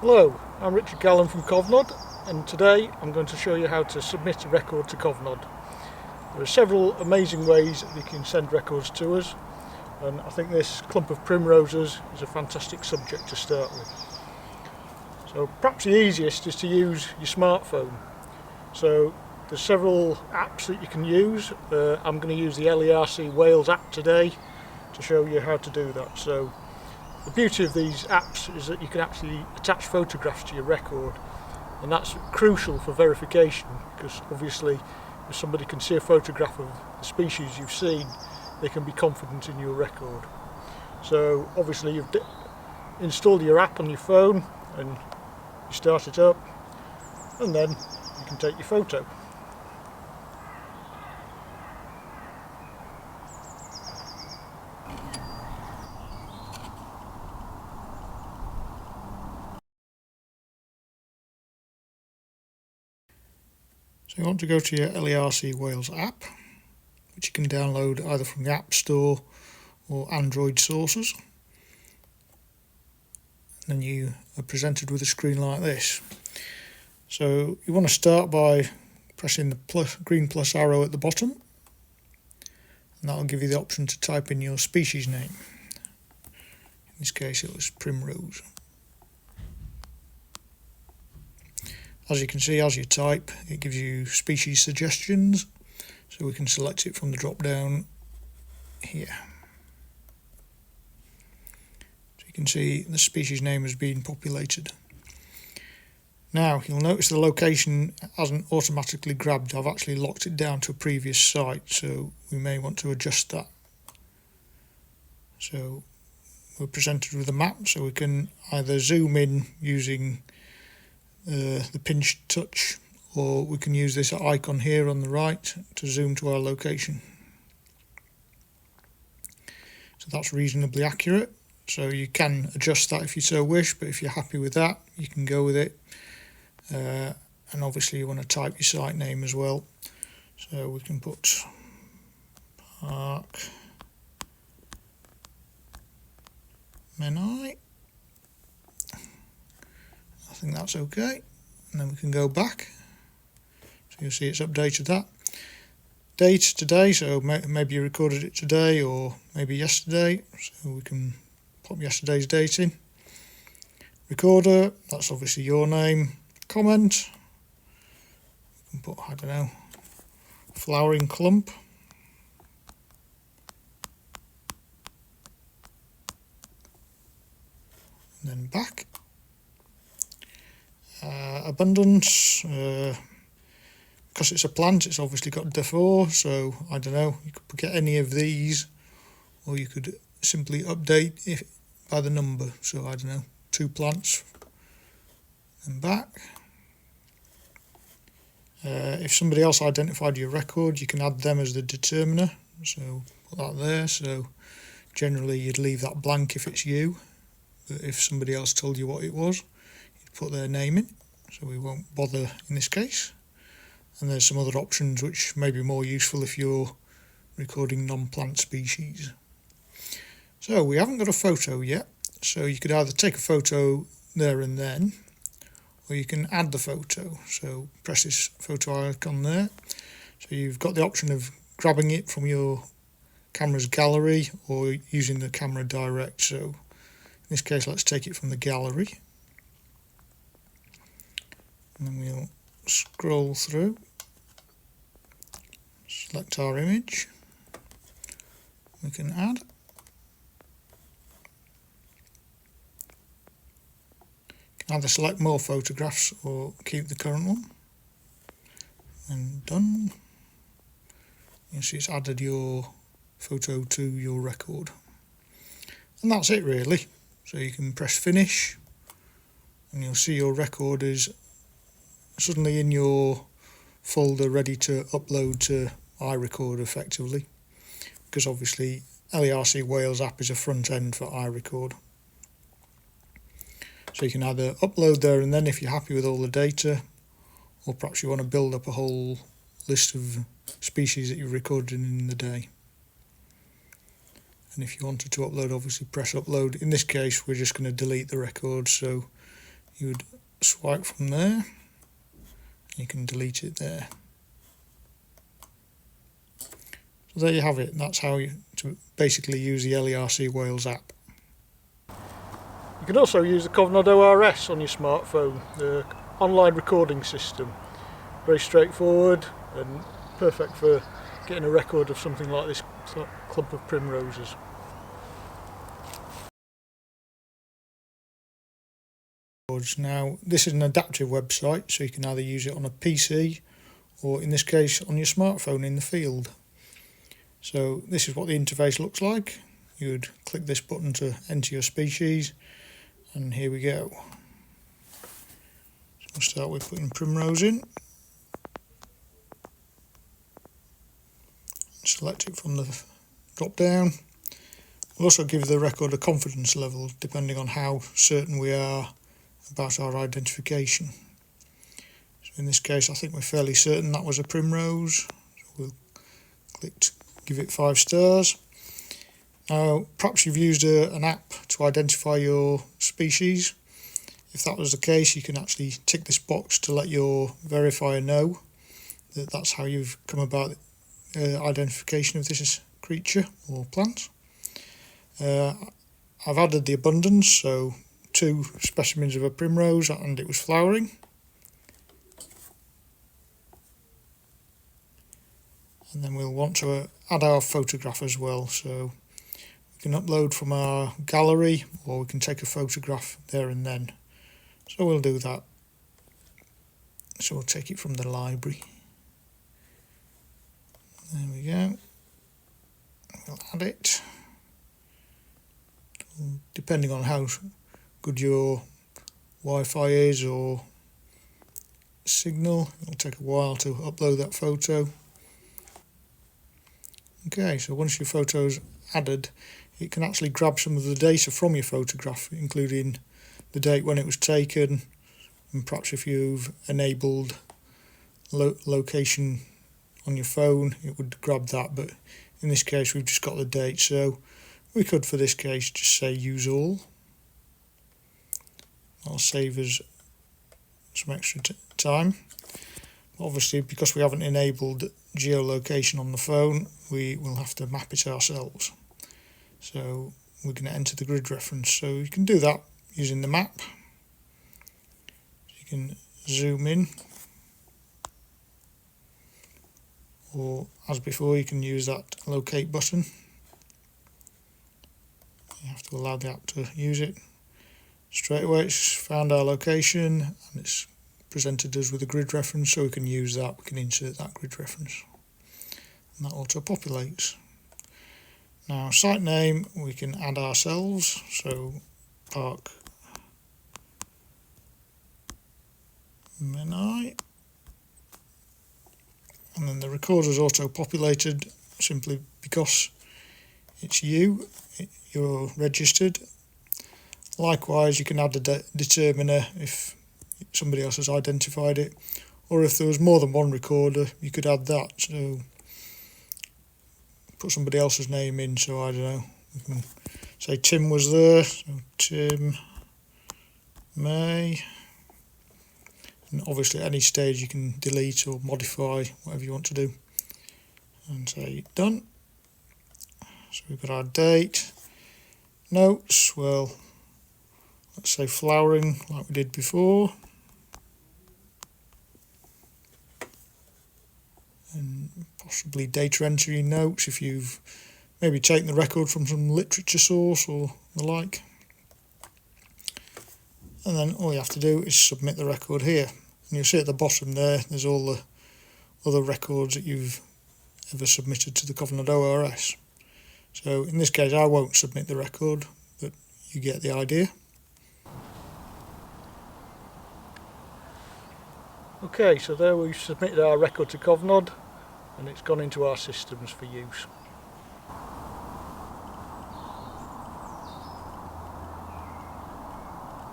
Hello, I'm Richard Gallen from Cofnod, and today I'm going to show you how to submit a record to Cofnod. There are several amazing ways that you can send records to us, and I think this clump of primroses is a fantastic subject to start with. So perhaps the easiest is to use your smartphone. So there's several apps that you can use. I'm going to use the LERC Wales App today to show you how to do that. So the beauty of these apps is that you can actually attach photographs to your record, and that's crucial for verification, because obviously if somebody can see a photograph of the species you've seen, they can be confident in your record. So obviously you've installed your app on your phone and you start it up, and then you can take your photo. So you want to go to your LERC Wales app, which you can download either from the App Store or Android sources. And then you are presented with a screen like this. So you want to start by pressing the green plus arrow at the bottom, and that will give you the option to type in your species name. In this case it was primrose. As you can see, as you type, it gives you species suggestions, so we can select it from the drop down here. So you can see the species name has been populated. Now you'll notice the location hasn't automatically grabbed. I've actually locked it down to a previous site, so we may want to adjust that. So we're presented with a map, so we can either zoom in using the pinch touch, or we can use this icon here on the right to zoom to our location. So that's reasonably accurate, so you can adjust that if you so wish, but if you're happy with that, you can go with it. And obviously you want to type your site name as well, so we can put Park Menai. I think that's okay, and then we can go back, so you'll see it's updated that. Date today, so maybe you recorded it today or maybe yesterday, so we can pop yesterday's date in. Recorder, that's obviously your name. Comment, we can put, I don't know, flowering clump. And then back. Abundance, because it's a plant, it's obviously got D4, so I don't know, you could get any of these, or you could simply update it by the number, so I don't know, 2 plants, and back. If somebody else identified your record, you can add them as the determiner, so put that there. So generally you'd leave that blank if it's you, but if somebody else told you what it was, you'd put their name in, so we won't bother in this case. And there's some other options which may be more useful if you're recording non-plant species. So we haven't got a photo yet, so you could either take a photo there and then, or you can add the photo. So press this photo icon there. So you've got the option of grabbing it from your camera's gallery or using the camera direct. So in this case, let's take it from the gallery. And then we'll scroll through, select our image, we can add. You can either select more photographs or keep the current one. And done. You see it's added your photo to your record. And that's it really. So you can press finish and you'll see your record is suddenly in your folder ready to upload to iRecord effectively, because obviously LERC Wales app is a front end for iRecord. So you can either upload there and then if you're happy with all the data, or perhaps you want to build up a whole list of species that you've recorded in the day. And if you wanted to upload, obviously press upload. In this case we're just going to delete the record, so you would swipe from there, you can delete it there. So there you have it. That's how you to basically use the LERC Wales app. You can also use the Cofnod ORS on your smartphone, the online recording system. Very straightforward and perfect for getting a record of something like this clump of primroses. Now, this is an adaptive website, so you can either use it on a PC or, in this case, on your smartphone in the field. So this is what the interface looks like. You would click this button to enter your species, and here we go. So we'll start with putting primrose in. Select it from the drop down. We'll also give the record a confidence level depending on how certain we are about our identification. So in this case I think we're fairly certain that was a primrose. So we'll click to give it 5 stars. Now perhaps you've used an app to identify your species. If that was the case, you can actually tick this box to let your verifier know that that's how you've come about identification of this creature or plant. I've added the abundance, so 2 specimens of a primrose and it was flowering. And then we'll want to add our photograph as well, so we can upload from our gallery or we can take a photograph there and then. So we'll do that. So we'll take it from the library. There we go. We'll add it. Depending on how good your Wi-Fi is or signal, it'll take a while to upload that photo. Okay, so once your photo's added, it can actually grab some of the data from your photograph, including the date when it was taken, and perhaps if you've enabled location on your phone, it would grab that, but in this case we've just got the date, so we could for this case just say use all. That'll save us some extra time. Obviously, because we haven't enabled geolocation on the phone, we will have to map it ourselves. So we're going to enter the grid reference, so you can do that using the map. You can zoom in, or as before you can use that locate button. You have to allow the app to use it. Straight away it's found our location and it's presented us with a grid reference, so we can use that, we can insert that grid reference and that auto populates. Now site name we can add ourselves, so Park Menai, and then the recorder's auto populated simply because it's you're registered. Likewise, you can add a determiner if somebody else has identified it, or if there was more than one recorder you could add that, so put somebody else's name in, so I don't know, we can say Tim was there, so Tim May, and obviously at any stage you can delete or modify whatever you want to do, and say done. So we've got our date, notes, well let's say flowering like we did before, and possibly data entry notes if you've maybe taken the record from some literature source or the like. And then all you have to do is submit the record here, and you'll see at the bottom there's all the other records that you've ever submitted to the Cofnod ORS. So in this case I won't submit the record, but you get the idea. Okay, so there we've submitted our record to Cofnod and it's gone into our systems for use.